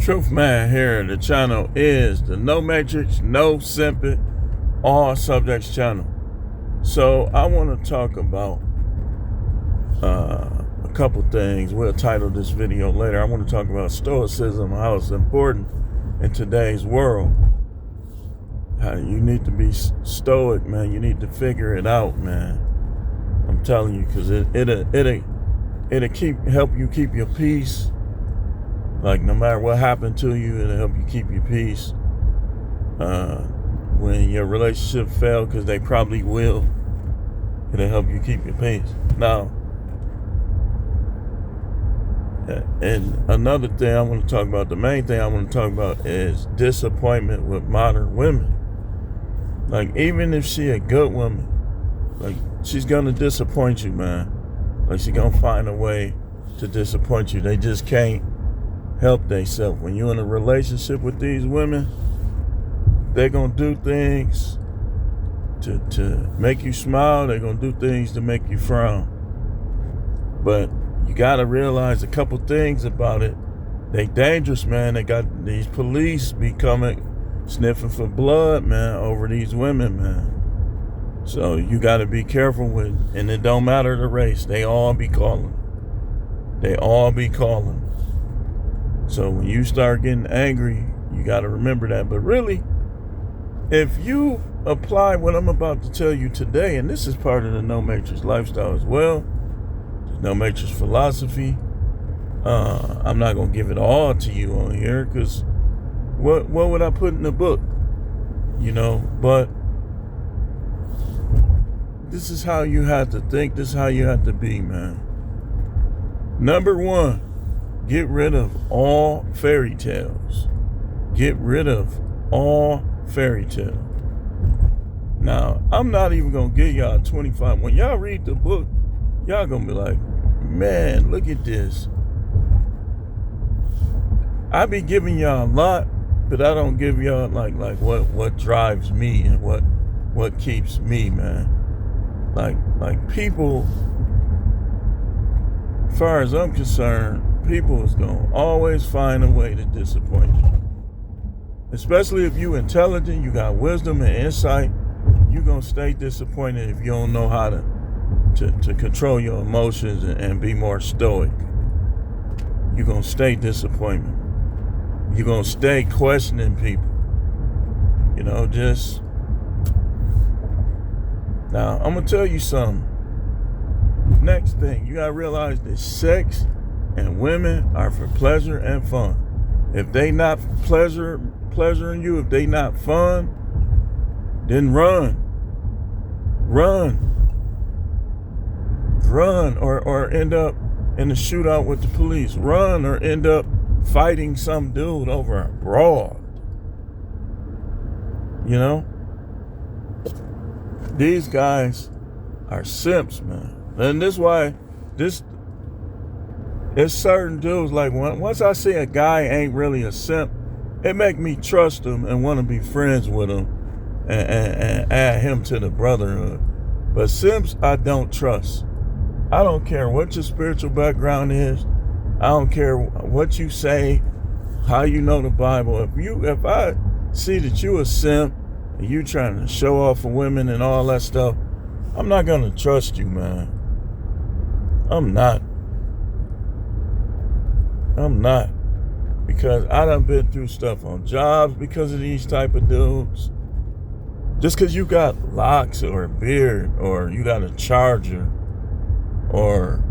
Truth Man here. The channel is the No Matrix, No Simping, All Subjects channel. So I want to talk about a couple things. We'll title this video later. I want to talk about stoicism, how it's important in today's world. How you need to be stoic, man. You need to figure it out, man. I'm telling you, because it'll help you keep your peace. Like, no matter what happened to you, it'll help you keep your peace. When your relationship fails, because they probably will, it'll help you keep your peace. Now, and another thing I want to talk about, the main thing I want to talk about is disappointment with modern women. Like, even if she a good woman, like, she's going to disappoint you, man. Like, she's going to find a way to disappoint you. They just can't help themselves. When you're in a relationship with these women, they're going to do things to make you smile. They're going to do things to make you frown. But you got to realize a couple things about it. They dangerous, man. They got these police be coming, sniffing for blood, man, over these women, man. So you got to be careful with, and it don't matter the race. They all be calling. They all be calling. So when you start getting angry, you got to remember that. But really, if you apply what I'm about to tell you today, and this is part of the No Matrix lifestyle as well, the No Matrix philosophy, I'm not going to give it all to you on here, because what would I put in the book? You know, but this is how you have to think. This is how you have to be, man. Number one, get rid of all fairy tales. Get rid of all fairy tales. Now, I'm not even going to give y'all 25. When y'all read the book, y'all going to be like, man, look at this. I be giving y'all a lot, but I don't give y'all like what drives me and what keeps me, man. Like people, as far as I'm concerned, people is going to always find a way to disappoint you. Especially if you intelligent, you got wisdom and insight, you're going to stay disappointed if you don't know how to control your emotions and be more stoic. You're going to stay disappointed. You're going to stay questioning people. You know, just... Now, I'm going to tell you something. Next thing, you got to realize that sex and women are for pleasure and fun. If they not pleasuring you, if they not fun, then run, or end up in a shootout with the police. Run, or end up fighting some dude over a broad. You know? These guys are simps, man. And this is why it's certain dudes, like, once I see a guy ain't really a simp, it make me trust him and want to be friends with him and add him to the brotherhood. But simps, I don't trust. I don't care what your spiritual background is. I don't care what you say, how you know the Bible. If I see that you a simp and you trying to show off for women and all that stuff, I'm not going to trust you, man. I'm not. Because I done been through stuff on jobs because of these type of dudes. Just because you got locks or a beard, or you got a Charger, or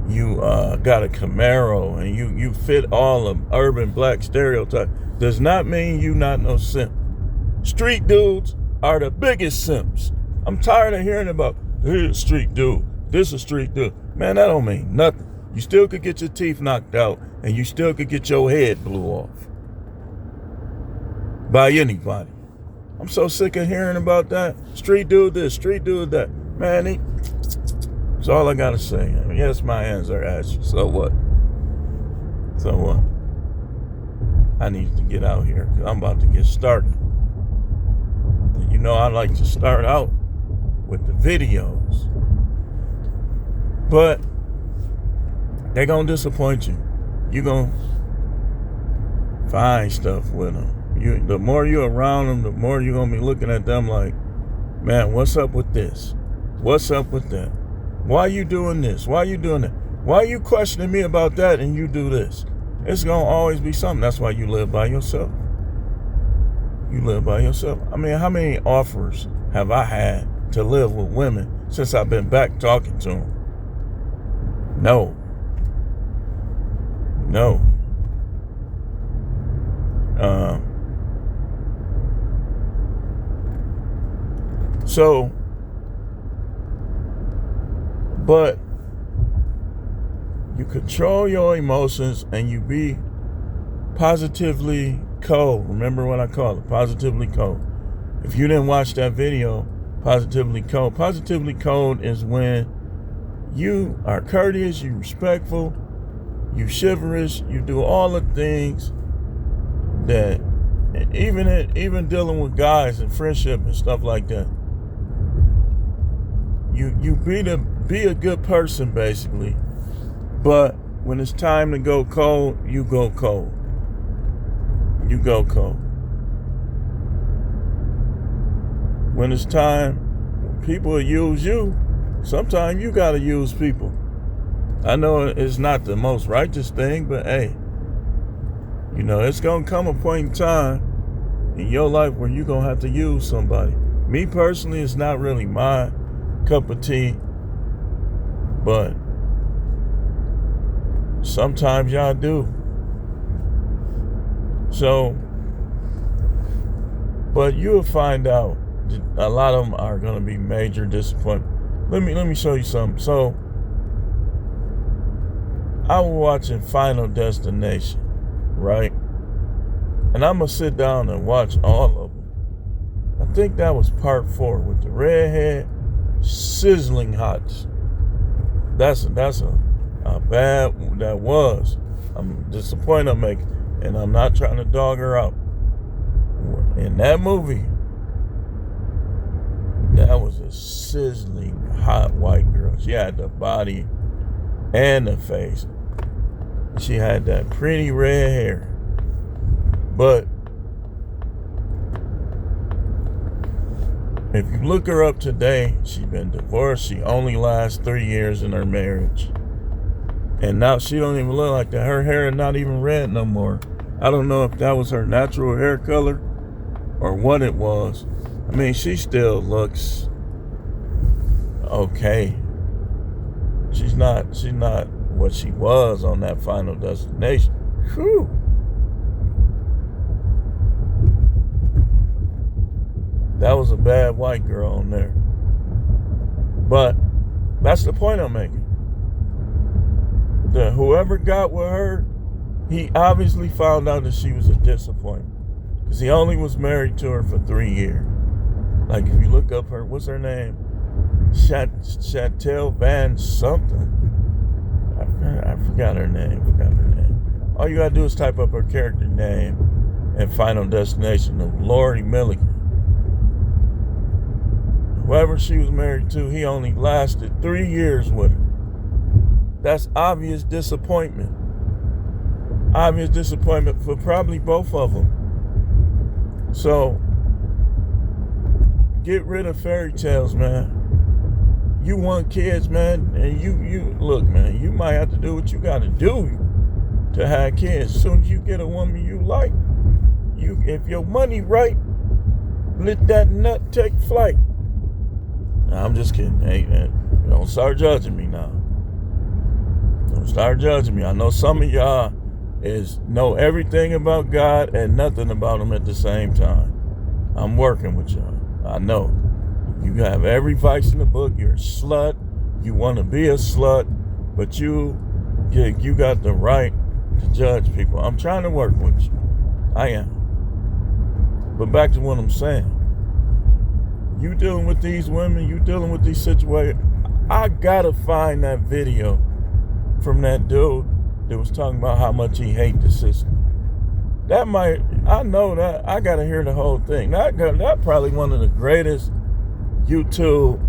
you got a Camaro, and you fit all of urban black stereotypes, does not mean you not no simp. Street dudes are the biggest simps. I'm tired of hearing about, here's a street dude, this a street dude. Man, that don't mean nothing. You still could get your teeth knocked out, and you still could get your head blew off by anybody. I'm so sick of hearing about that. Street dude this, street dude that. Man, that's all I got to say. I mean, yes, my hands are at you. So what? I need to get out here, because I'm about to get started. You know, I like to start out with the videos. But they're going to disappoint you. You're going find stuff with them. The more you're around them, the more you're going to be looking at them like, man, what's up with this? What's up with that? Why are you doing this? Why are you doing that? Why are you questioning me about that and you do this? It's going to always be something. That's why you live by yourself. You live by yourself. I mean, how many offers have I had to live with women since I've been back talking to them? No. But you control your emotions and you be positively cold. Remember what I call it, positively cold. If you didn't watch that video, positively cold. Positively cold is when you are courteous, you respectful, you chivalrous, you do all the things that, even dealing with guys and friendship and stuff like that. You be a good person basically, but when it's time to go cold, you go cold. You go cold. When it's time, people use you. Sometimes you gotta use people. I know it's not the most righteous thing, but hey, it's gonna come a point in time in your life where you're gonna have to use somebody. Me personally, it's not really my cup of tea, but sometimes y'all do. So, but you'll find out that a lot of them are gonna be major disappointment. Let me show you something. So, I was watching Final Destination, right? And I'm gonna sit down and watch all of them. I think that was part 4 with the redhead, sizzling hot. That's a bad. That was. I'm disappointed I'm making, and I'm not trying to dog her out. In that movie, that was a sizzling hot white girl. She had the body and the face. She had that pretty red hair. But if you look her up today, she's been divorced. She only lasts 3 years in her marriage. And now she don't even look like that. Her hair is not even red no more. I don't know if that was her natural hair color or what it was. I mean, she still looks okay. She's not what she was on that Final Destination. Whew. That was a bad white girl on there. But that's the point I'm making. That whoever got with her, he obviously found out that she was a disappointment. Because he only was married to her for 3 years. Like, if you look up her, what's her name? Chantel Van something. I forgot her name. All you gotta do is type up her character name and Final Destination of Lori Milligan. Whoever she was married to, he only lasted 3 years with her. That's obvious disappointment. Obvious disappointment for probably both of them. So, get rid of fairy tales, man. You want kids, man, and you look, man, you might have to do what you gotta do to have kids. As soon as you get a woman you like, if your money right, let that nut take flight. Nah, I'm just kidding. Hey, man, don't start judging me now. Don't start judging me. I know some of y'all know everything about God and nothing about him at the same time. I'm working with y'all. I know. You have every vice in the book. You're a slut. You want to be a slut, but you got the right to judge people. I'm trying to work with you. I am. But back to what I'm saying. You dealing with these women, you dealing with these situations. I gotta find that video from that dude that was talking about how much he hates the system. I know that. I gotta hear the whole thing. That probably one of the greatest YouTube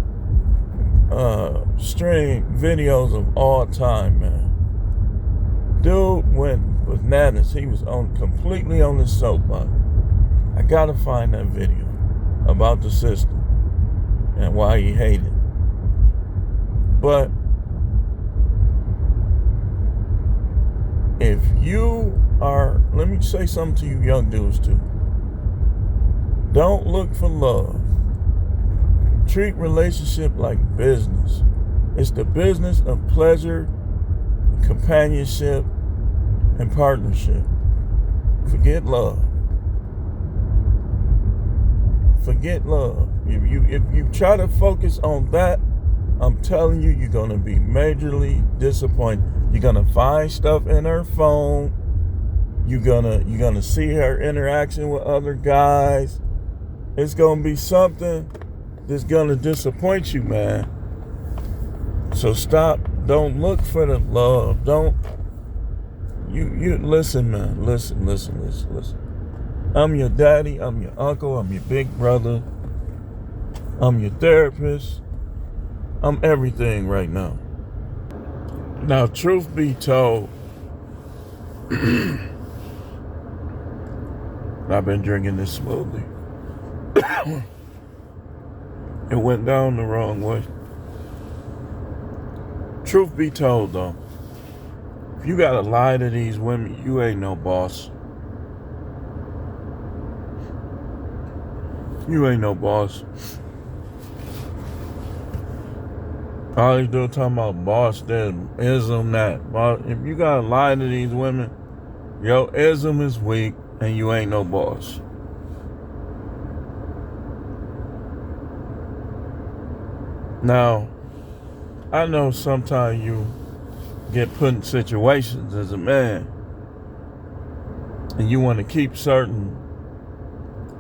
stream videos of all time, man. Dude went bananas. He was completely on his soapbox. I gotta find that video about the system and why he hated. But if you are, let me say something to you young dudes too. Don't look for love. Treat relationship like business. It's the business of pleasure, companionship, and partnership. Forget love. Forget love. If you try to focus on that, I'm telling you, you're gonna be majorly disappointed. You're gonna find stuff in her phone. You're gonna see her interaction with other guys. It's gonna be something that's gonna disappoint you, man. So stop. Don't look for the love. Don't. You listen, man. Listen. I'm your daddy. I'm your uncle. I'm your big brother. I'm your therapist. I'm everything right now. Now, truth be told, I've been drinking this smoothie. It went down the wrong way. Truth be told, though, if you gotta lie to these women, you ain't no boss. You ain't no boss. All you do talking about boss this, ism that. Boss. If you gotta lie to these women, your ism is weak and you ain't no boss. Now, I know sometimes you get put in situations as a man and you want to keep certain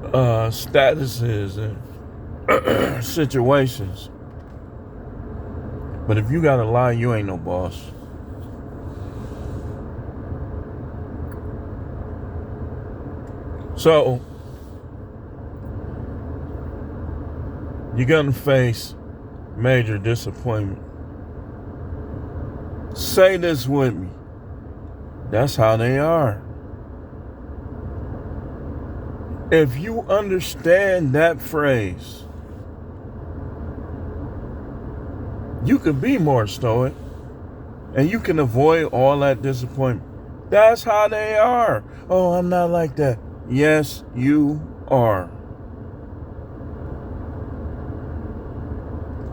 statuses and situations. But if you gotta lie, you ain't no boss. So, you're gonna face major disappointment. Say this with me. That's how they are. If you understand that phrase, you can be more stoic and you can avoid all that disappointment. That's how they are. Oh, I'm not like that. Yes, you are.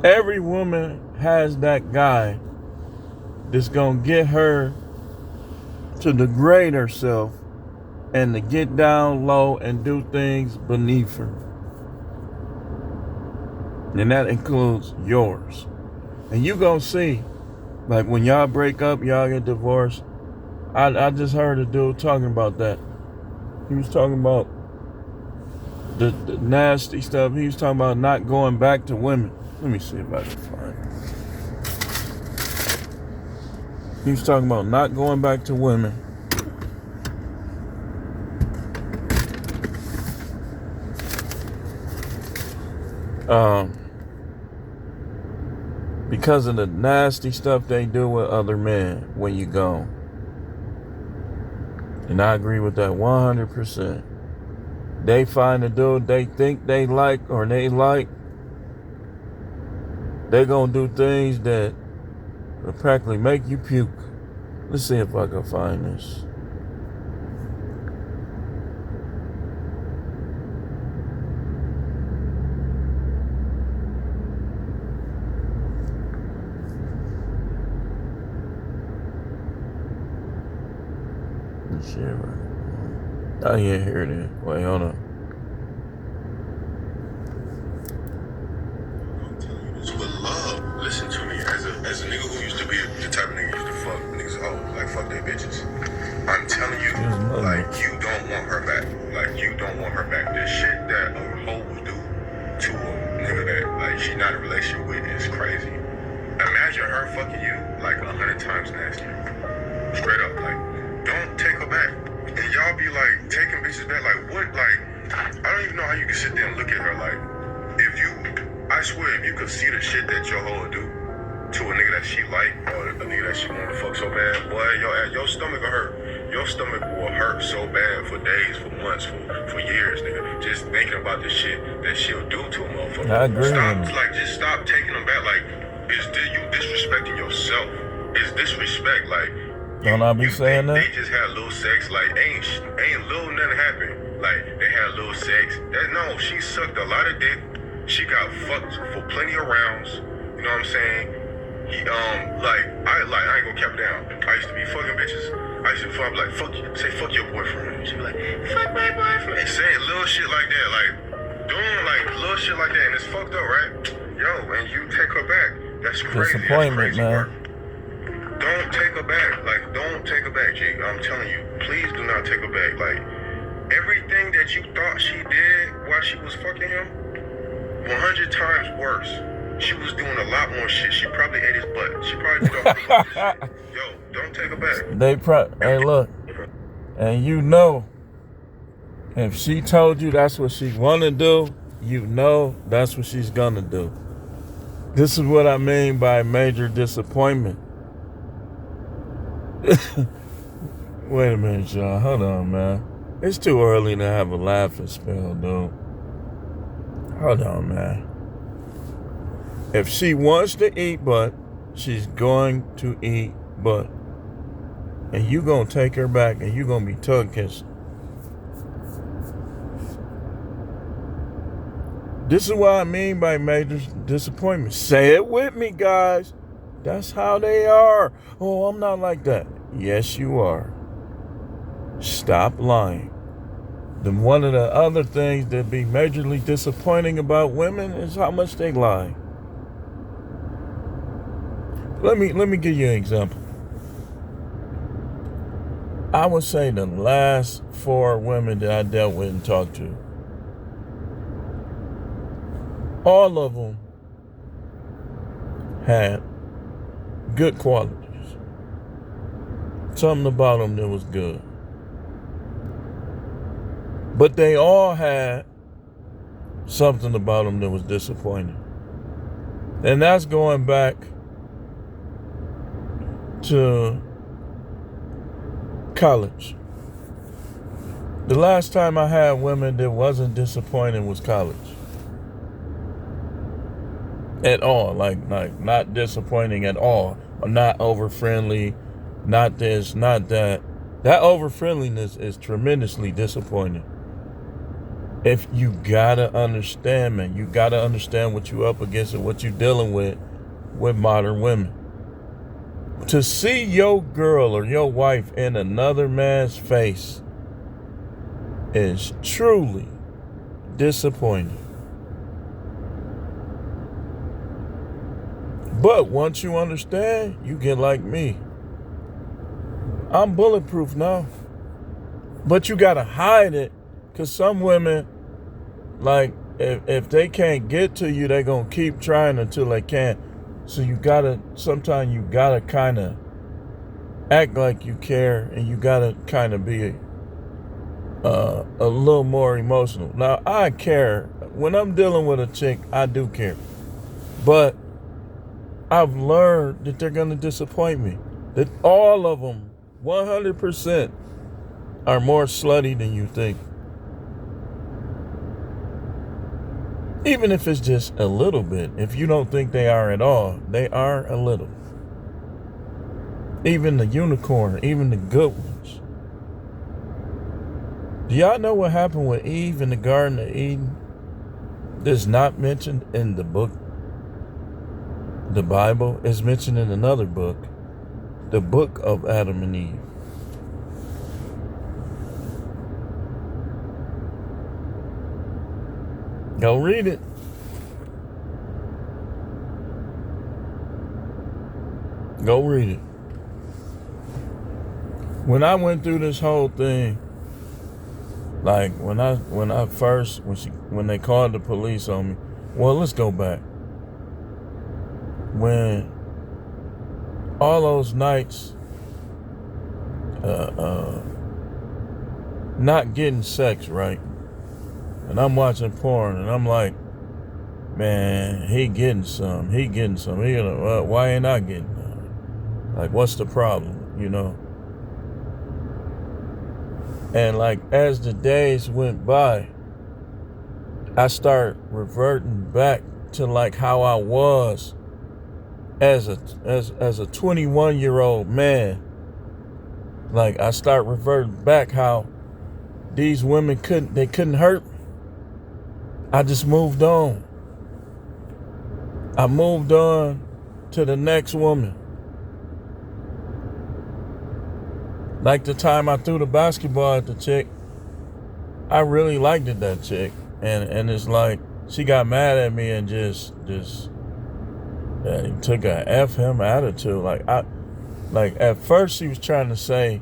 Every woman has that guy that's gonna get her to degrade herself and to get down low and do things beneath her. And that includes yours. And you gonna see, like when y'all break up, y'all get divorced. I just heard a dude talking about that. He was talking about the nasty stuff. He was talking about not going back to women. Let me see if I can find it. He was talking about not going back to women. Because of the nasty stuff they do with other men when you go. And I agree with that 100%. They find a dude they think they like or they like. They gonna do things that will practically make you puke. Let's see if I can find this. Let's see if I can. Oh yeah, here it is. Wait, hold on. Listen to me, as a nigga who used to be the type of nigga who used to fuck niggas hoes, like fuck their bitches. I'm telling you, like you don't want her back. Like you don't want her back. The shit that a hoe will do to a nigga that like she not in a relationship with is crazy. Imagine her fucking you like 100 times nastier. Straight up, like don't take her back. And y'all be like taking bitches back, like what? Like I don't even know how you can sit there and look at her like if you. I swear, if you could see the shit that your hoe do to a nigga that she like or a nigga that she want to fuck so bad, boy, your stomach will hurt. your stomach will hurt so bad for days, for months, for years, nigga. Just thinking about the shit that she'll do to a motherfucker. I agree. Just stop taking them back. Like, you disrespecting yourself? Is disrespect like? Don't I be saying that? They just had little sex, like ain't little nothing happened. Like they had little sex. No, she sucked a lot of dick. She got fucked for plenty of rounds. You know what I'm saying? I ain't gonna cap it down. I used to be fucking bitches. I used to fuck like fuck your boyfriend. She'd be like, fuck my boyfriend. And saying little shit like that, like doing like little shit like that, and it's fucked up, right? Yo, and you take her back. That's crazy. Disappointment, That's crazy man. work. Don't take her back. Like, don't take her back, G. I'm telling you, please do not take her back. Like, everything that you thought she did while she was fucking him, 100 times worse. She was doing a lot more shit. She probably ate his butt. She probably did all this shit. Yo, don't take her back. Hey, look, and you know, if she told you that's what she wanna do, you know that's what she's gonna do. This is what I mean by major disappointment. Wait a minute, y'all. Hold on, man. It's too early to have a laughing spell, dude. Hold on, man. If she wants to eat butt, she's going to eat butt. And you gonna take her back and you gonna be tongue kissing. This is what I mean by major disappointment. Say it with me, guys. That's how they are. Oh, I'm not like that. Yes, you are. Stop lying. Then one of the other things that be majorly disappointing about women is how much they lie. Let me give you an example. I would say the last 4 women that I dealt with and talked to, all of them had good qualities. Something about them that was good. But they all had something about them that was disappointing. And that's going back to college. The last time I had women that wasn't disappointing was college. At all, like not disappointing at all, or not over friendly, not this, not that. That over friendliness is tremendously disappointing. If you gotta understand, man, you gotta understand what you up against and what you're dealing with modern women. To see your girl or your wife in another man's face is truly disappointing. But once you understand, you get like me. I'm bulletproof now. But you gotta hide it, because some women, like, if they can't get to you, they're gonna keep trying until they can. So sometimes you gotta kind of act like you care, and you gotta kind of be a little more emotional. Now, I care. When I'm dealing with a chick, I do care. But I've learned that they're going to disappoint me. That all of them, 100%, are more slutty than you think. Even if it's just a little bit. If you don't think they are at all, they are a little. Even the unicorn, even the good ones. Do y'all know what happened with Eve in the Garden of Eden? That's not mentioned in the book. The Bible is mentioned in another book, the book of Adam and Eve. Go read it. Go read it. When I went through this whole thing, like when they called the police on me, well, let's go back. When all those nights not getting sex, right? And I'm watching porn and I'm like, man, he getting some. Why ain't I getting none? Like, what's the problem, you know? And like as the days went by, I started reverting back to like how I was as a 21-year-old man. Like I start reverting back how these women couldn't hurt me. I just moved on. I moved on to the next woman. Like the time I threw the basketball at the chick, I really liked that chick. And it's like she got mad at me and just took a F him attitude. Like at first she was trying to say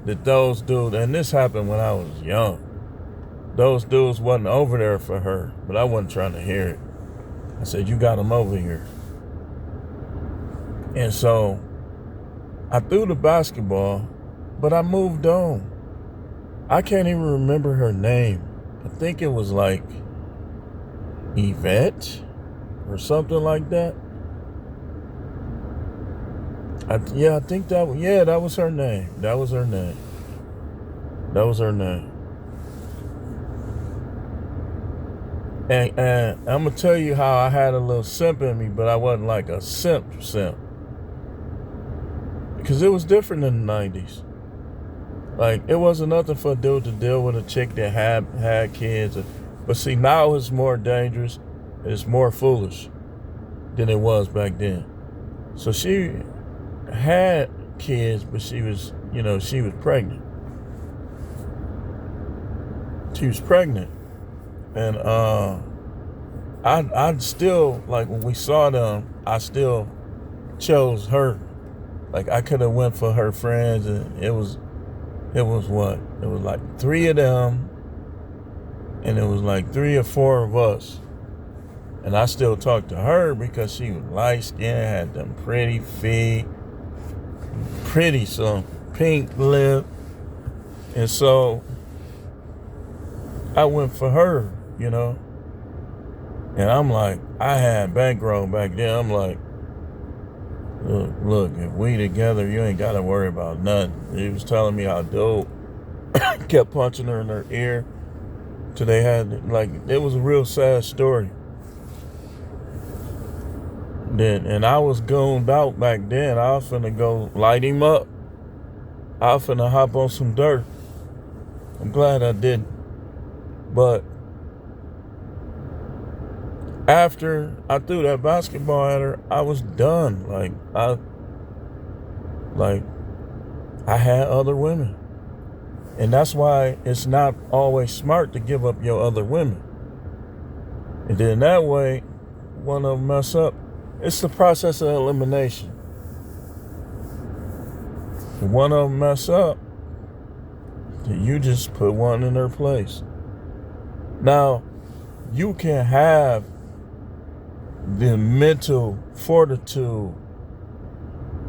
that those dudes, and this happened when I was young, those dudes wasn't over there for her, but I wasn't trying to hear it. I said, you got them over here. And so I threw the basketball, but I moved on. I can't even remember her name. I think it was like Yvette or something like that. I think that was her name. That was her name. And I'm going to tell you how I had a little simp in me, but I wasn't like a simp. Because it was different in the 90s. Like, it wasn't nothing for a dude to deal with a chick that had kids. But see, now it's more dangerous. It's more foolish than it was back then. So she had kids, but she was pregnant. She was pregnant. And I'd still, like, when we saw them, I still chose her. Like, I could have went for her friends, and it was what? It was like 3 of them, and it was like 3 or 4 of us. And I still talked to her because she was light-skinned, had them pretty feet, some pink lip. And so I went for her, you know. And I'm like, I had bankroll back then. I'm like, look, if we together, you ain't got to worry about nothing. He was telling me how dope. Kept punching her in her ear till they had, like, it was a real sad story. And I was gooned out back then. I was finna go light him up. I was finna hop on some dirt. I'm glad I didn't. But after I threw that basketball at her, I was done. I had other women. And that's why it's not always smart to give up your other women. And then that way, one of them mess up. It's the process of elimination. If one of them mess up, then you just put one in their place. Now, you can have the mental fortitude,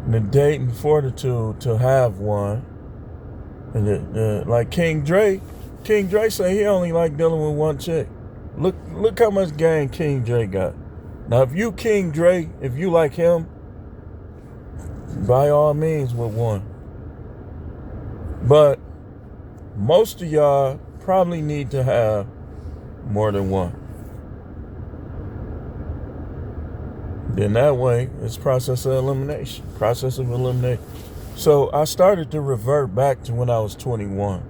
the dating fortitude to have one. And like King Dre say he only like dealing with one chick. Look how much game King Dre got. Now, if you King Dre, if you like him, by all means with one. But most of y'all probably need to have more than one. Then that way, it's process of elimination. So I started to revert back to when I was 21.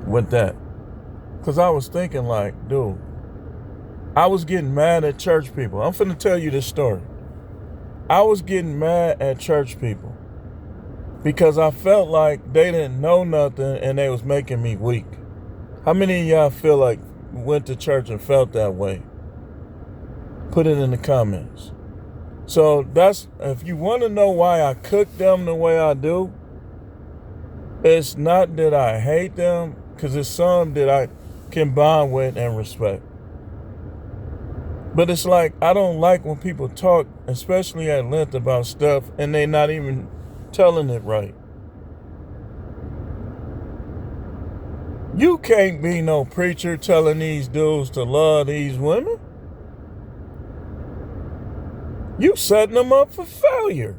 With that. Because I was thinking like, dude, I was getting mad at church people. I'm finna tell you this story. I was getting mad at church people because I felt like they didn't know nothing and they was making me weak. How many of y'all feel like went to church and felt that way? Put it in the comments. So that's, if you want to know why I cook them the way I do, it's not that I hate them, because it's some that I can bond with and respect. But it's like, I don't like when people talk, especially at length, about stuff and they not even telling it right. You can't be no preacher telling these dudes to love these women. You setting them up for failure.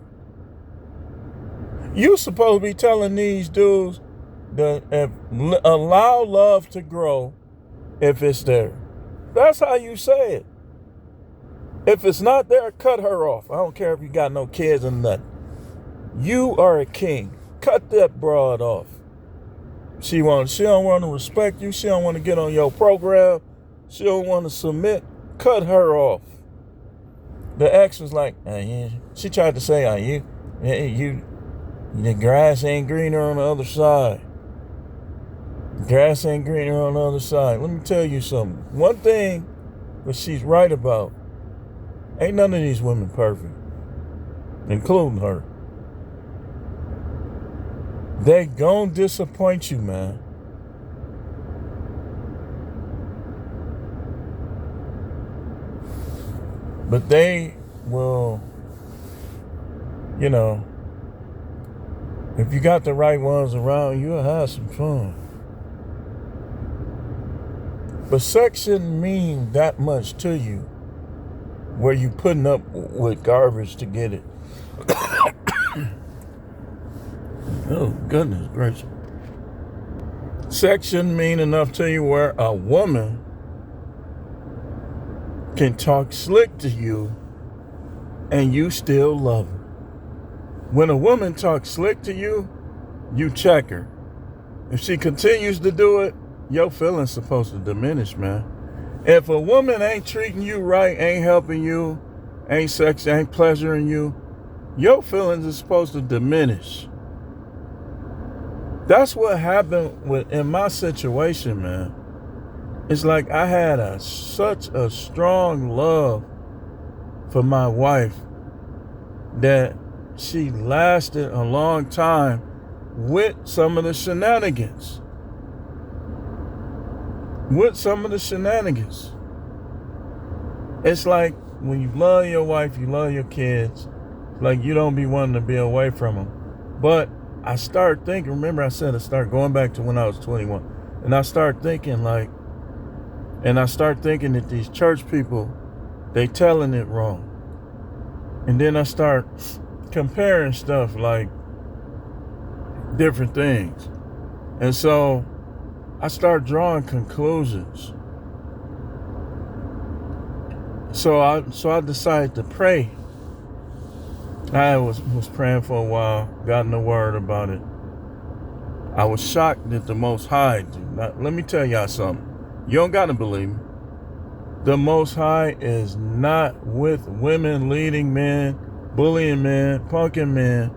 You supposed to be telling these dudes that allow love to grow if it's there. That's how you say it. If it's not there, cut her off. I don't care if you got no kids or nothing. You are a king. Cut that broad off. She don't want to respect you. She don't want to get on your program. She don't want to submit. Cut her off. The ex was like, she tried to say, the grass ain't greener on the other side. Grass ain't greener on the other side. Let me tell you something. One thing that she's right about, ain't none of these women perfect, including her. They gon' disappoint you, man. But they will, if you got the right ones around, you'll have some fun. But sex shouldn't mean that much to you where you putting up with garbage to get it. Oh, goodness gracious. Sex shouldn't mean enough to you where a woman can talk slick to you and you still love her. When a woman talks slick to you, you check her. If she continues to do it, your feelings supposed to diminish, man. If a woman ain't treating you right, ain't helping you, ain't sexy, ain't pleasuring you, your feelings are supposed to diminish. That's what happened in my situation, man. It's like I had such a strong love for my wife that she lasted a long time with some of the shenanigans. It's like when you love your wife, you love your kids, like you don't be wanting to be away from them. But I started thinking, remember I said I started going back to when I was 21. And I started thinking that these church people, they telling it wrong. And then I start comparing stuff like different things. And so I start drawing conclusions. So I decided to pray. I was praying for a while, got in the word about it. I was shocked that the Most High, now, let me tell y'all something. You don't got to believe me. The Most High is not with women leading men, bullying men, punking men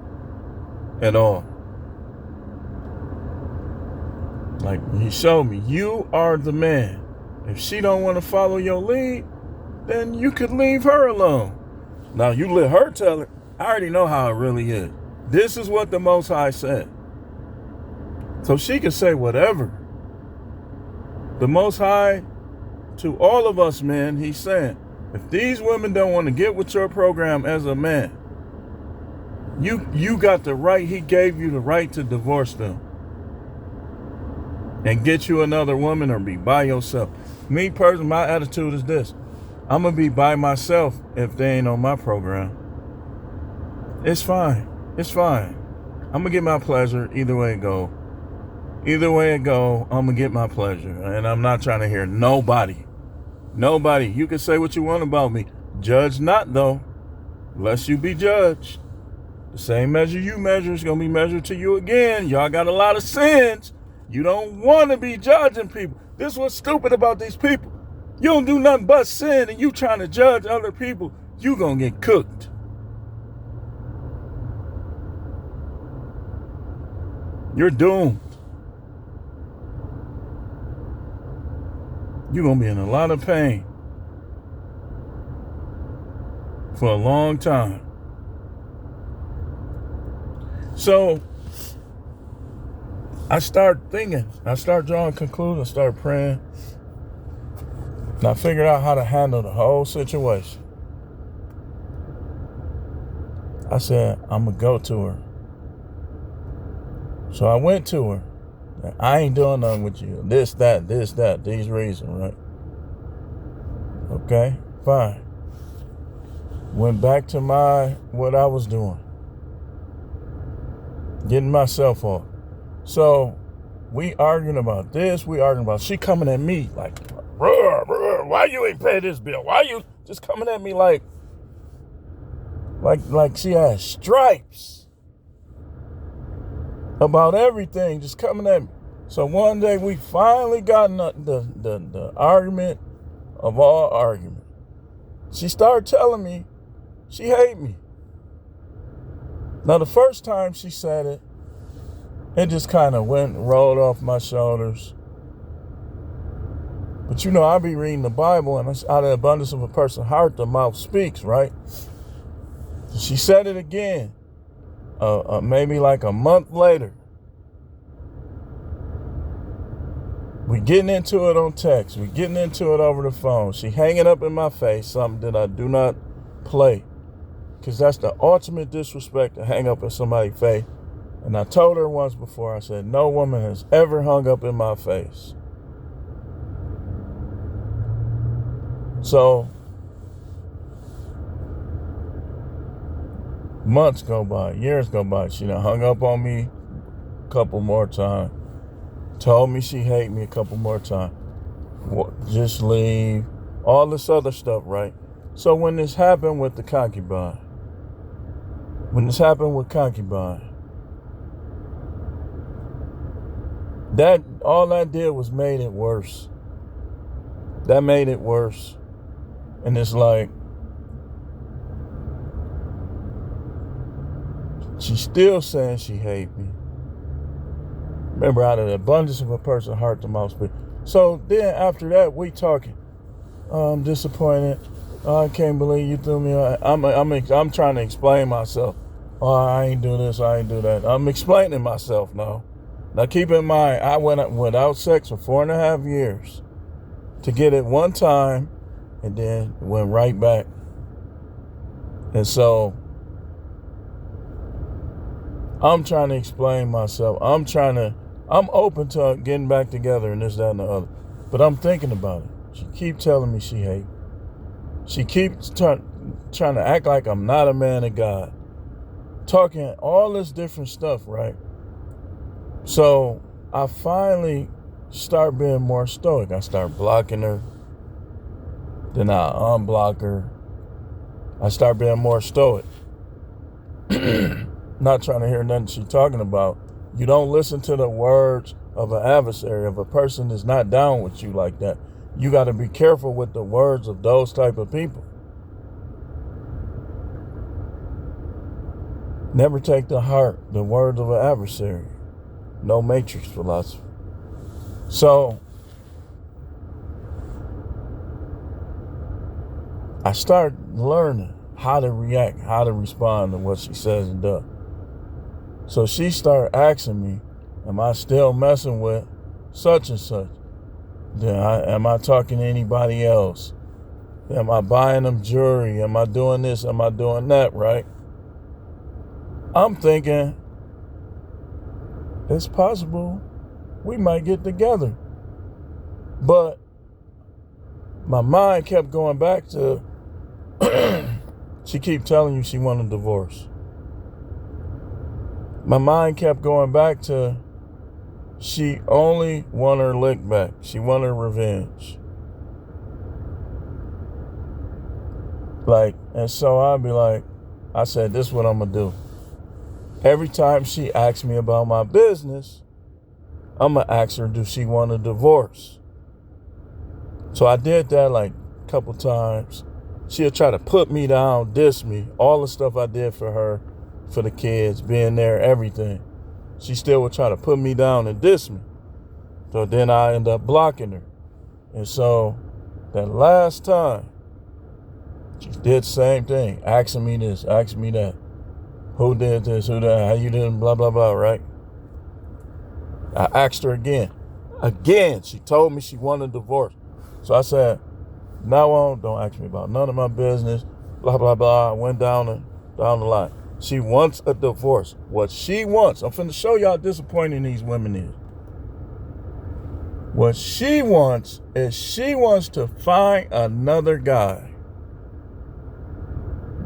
at all. Like he showed me, you are the man. If she don't want to follow your lead, then you could leave her alone. Now you let her tell it. I already know how it really is. This is what the Most High said. So she can say whatever. The Most High, to all of us men, he's saying, if these women don't want to get with your program as a man, you got the right, he gave you the right to divorce them and get you another woman or be by yourself. Me personally, my attitude is this. I'm going to be by myself if they ain't on my program. It's fine. It's fine. I'm going to get my pleasure either way it go. Either way it go, I'm going to get my pleasure. And I'm not trying to hear nobody. Nobody. You can say what you want about me. Judge not, though, lest you be judged. The same measure you measure is going to be measured to you again. Y'all got a lot of sins. You don't want to be judging people. This is what's stupid about these people. You don't do nothing but sin and you trying to judge other people. You going to get cooked. You're doomed. You're going to be in a lot of pain for a long time. So I start thinking, I start drawing conclusions, I start praying, and I figured out how to handle the whole situation. I said, I'm going to go to her. So I went to her. I ain't doing nothing with you. This, that, these reasons, right? Okay, fine. Went back to what I was doing. Getting myself off. So we arguing about this. We arguing about she coming at me like, why you ain't pay this bill? Why you just coming at me like she has stripes about everything, just coming at me. So one day we finally got the argument of all argument. She started telling me she hate me. Now the first time she said it, it just kind of rolled off my shoulders. But you know, I be reading the Bible, and it's out of the abundance of a person's heart, the mouth speaks, right? She said it again, maybe like a month later. We getting into it on text. We getting into it over the phone. She hanging up in my face, something that I do not play. Because that's the ultimate disrespect, to hang up in somebody's face. And I told her once before, I said, no woman has ever hung up in my face. So, months go by, years go by. She done hung up on me a couple more times. Told me she hate me a couple more times. Just leave. All this other stuff, right? So when this happened with the concubine, that all that did was made it worse. That made it worse. And it's like, she's still saying she hate me. Remember, out of the abundance of a person's heart, the mouth speaks. So then after that, we talking. I'm disappointed. I can't believe you threw me out. I'm trying to explain myself. Oh, I ain't do this, I ain't do that. I'm explaining myself now. Now keep in mind, I went without sex for 4.5 years to get it one time, and then went right back. And so I'm trying to explain myself. I'm open to getting back together and this, that, and the other. But I'm thinking about it. She keeps telling me she hate. She keeps trying to act like I'm not a man of God. Talking all this different stuff, right? So I finally start being more stoic. I start blocking her. Then I unblock her. I start being more stoic. Not trying to hear nothing she's talking about. You don't listen to the words of an adversary, of a person that's not down with you like that. You got to be careful with the words of those type of people. Never take to heart the words of an adversary. No matrix philosophy. So I start learning how to react, how to respond to what she says and does. So she started asking me, am I still messing with such and such? Am I talking to anybody else? Am I buying them jewelry? Am I doing this? Am I doing that, right? I'm thinking, it's possible we might get together. But my mind kept going back to, she keep telling you she want a divorce. My mind kept going back to, she only want her lick back. She want her revenge. And so I'd be like, I said, this is what I'm going to do. Every time she asks me about my business, I'm going to ask her, does she want a divorce? So I did that like a couple times. She'll try to put me down, diss me, all the stuff I did for her, for the kids, being there, everything. She still would try to put me down and diss me. So then I end up blocking her. And so that last time, she did the same thing, asking me this, asking me that. Who did this, who that, how you did, blah, blah, blah, right? I asked her again. Again, she told me she wanted a divorce. So I said, now on, don't ask me about none of my business, blah, blah, blah. I went down the line. She wants a divorce. What she wants, I'm finna show you how disappointing these women is. What she wants is she wants to find another guy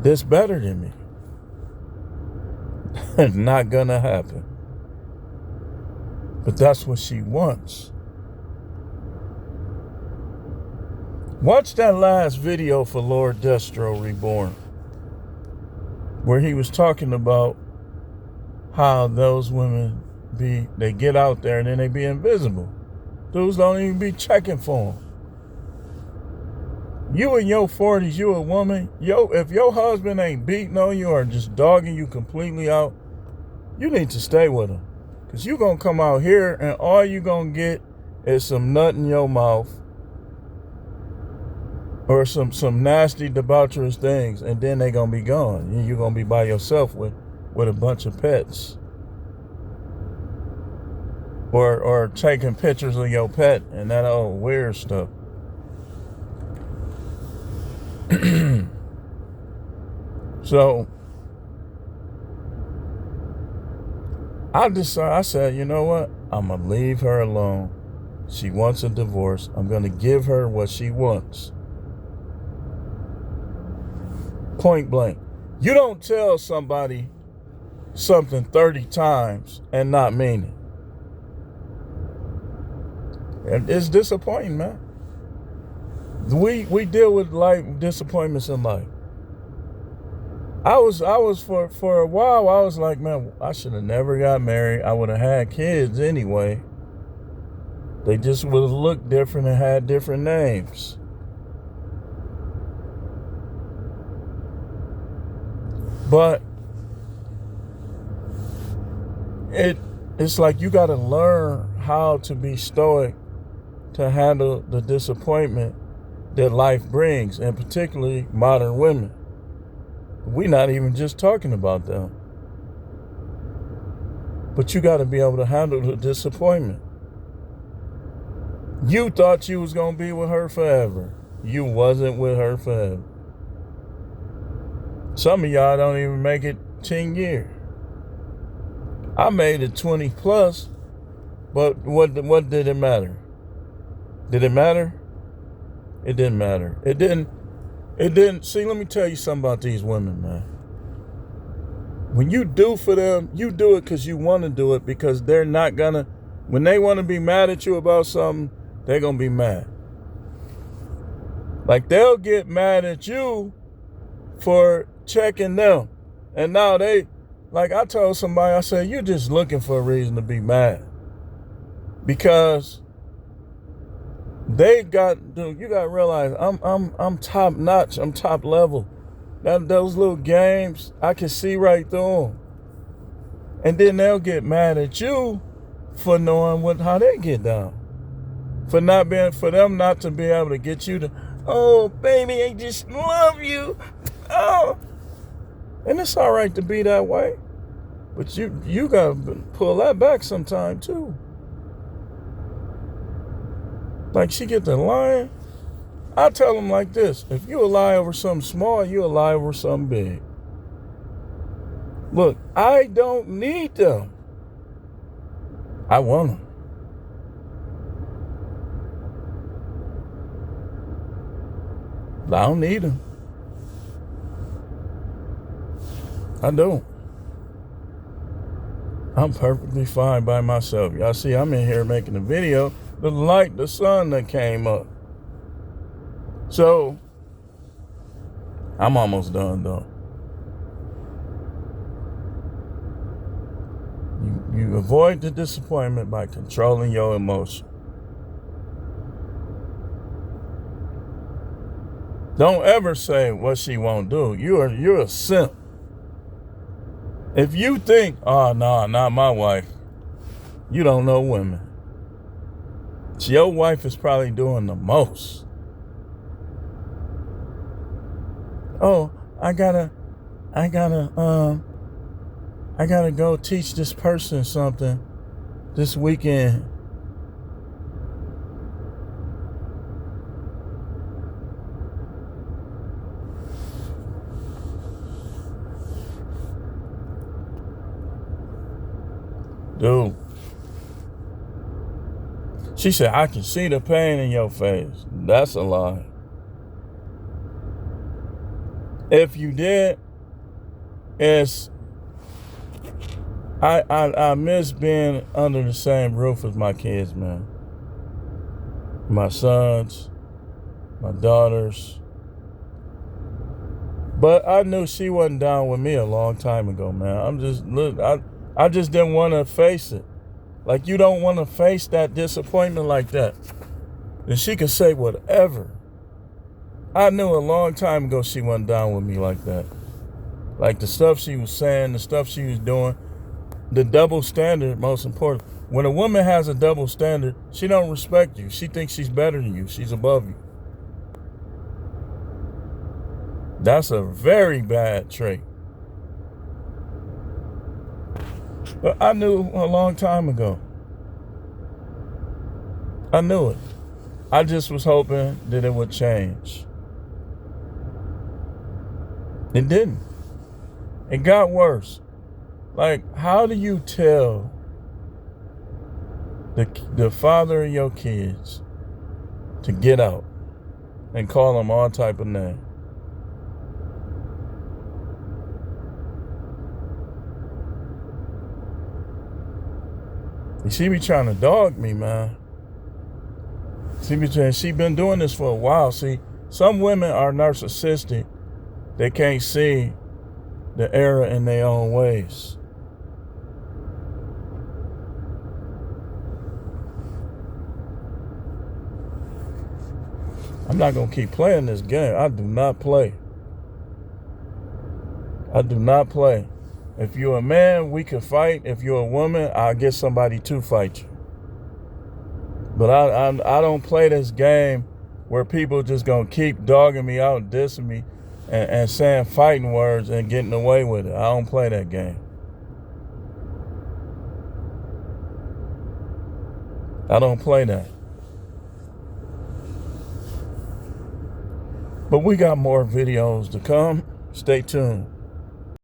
that's better than me. It's not gonna happen. But that's what she wants. Watch that last video for Lord Destro Reborn, where he was talking about how those women they get out there and then they be invisible. Dudes don't even be checking for them. You in your 40s, you a woman, if your husband ain't beating on you or just dogging you completely out, you need to stay with him. Because you going to come out here and all you going to get is some nut in your mouth or some nasty, debaucherous things, and then they going to be gone. And you're going to be by yourself with a bunch of pets. Or taking pictures of your pet and that old weird stuff. So I said, you know what? I'm going to leave her alone. She wants a divorce. I'm going to give her what she wants. Point blank. You don't tell somebody something 30 times and not mean it. And it's disappointing, man. We deal with life disappointments in life. I was for a while, I was like, man, I should have never got married. I would have had kids anyway. They just would have looked different and had different names. But it's like you got to learn how to be stoic to handle the disappointment that life brings, and particularly modern women. We're not even just talking about them. But you got to be able to handle the disappointment. You thought you was going to be with her forever. You wasn't with her forever. Some of y'all don't even make it 10 years. I made it 20 plus, but what did it matter? Did it matter? It didn't matter. It didn't. See, let me tell you something about these women, man. When you do for them, you do it because you want to do it, because they're not gonna, when they want to be mad at you about something, they're gonna be mad. Like, they'll get mad at you for checking them. And now like I told somebody, I said, you're just looking for a reason to be mad. Because you got to realize I'm top notch. I'm top level. Those little games, I can see right through them. And then they'll get mad at you for knowing how they get down. For them not to be able to get you to, oh baby, I just love you. Oh. And it's all right to be that way. But you got to pull that back sometime too. Like, she get to lying. I tell them like this: if you a lie over something small, you a lie over something big. Look, I don't need them. I want them. I don't need them. I don't. I'm perfectly fine by myself. Y'all see, I'm in here making a video. The sun that came up. So, I'm almost done though. You avoid the disappointment by controlling your emotion. Don't ever say what she won't do. You're a simp. If you think, oh no, not my wife, you don't know women. Your wife is probably doing the most. Oh, I gotta go teach this person something this weekend. Dude. She said, I can see the pain in your face. That's a lie. If you did, it's I miss being under the same roof as my kids, man. My sons, my daughters. But I knew she wasn't down with me a long time ago, man. I just didn't want to face it. Like, you don't want to face that disappointment like that. And she could say whatever. I knew a long time ago she wasn't down with me like that. Like, the stuff she was saying, the stuff she was doing, the double standard, most important. When a woman has a double standard, she don't respect you. She thinks she's better than you. She's above you. That's a very bad trait. But I knew a long time ago. I knew it. I just was hoping that it would change. It didn't. It got worse. Like, how do you tell the father of your kids to get out and call them all type of names? She be trying to dog me, man. She been doing this for a while. See, some women are narcissistic. They can't see the error in their own ways. I'm not going to keep playing this game. I do not play. I do not play. If you're a man, we can fight. If you're a woman, I'll get somebody to fight you. But I don't play this game where people just going to keep dogging me out and dissing me and saying fighting words and getting away with it. I don't play that game. I don't play that. But we got more videos to come. Stay tuned.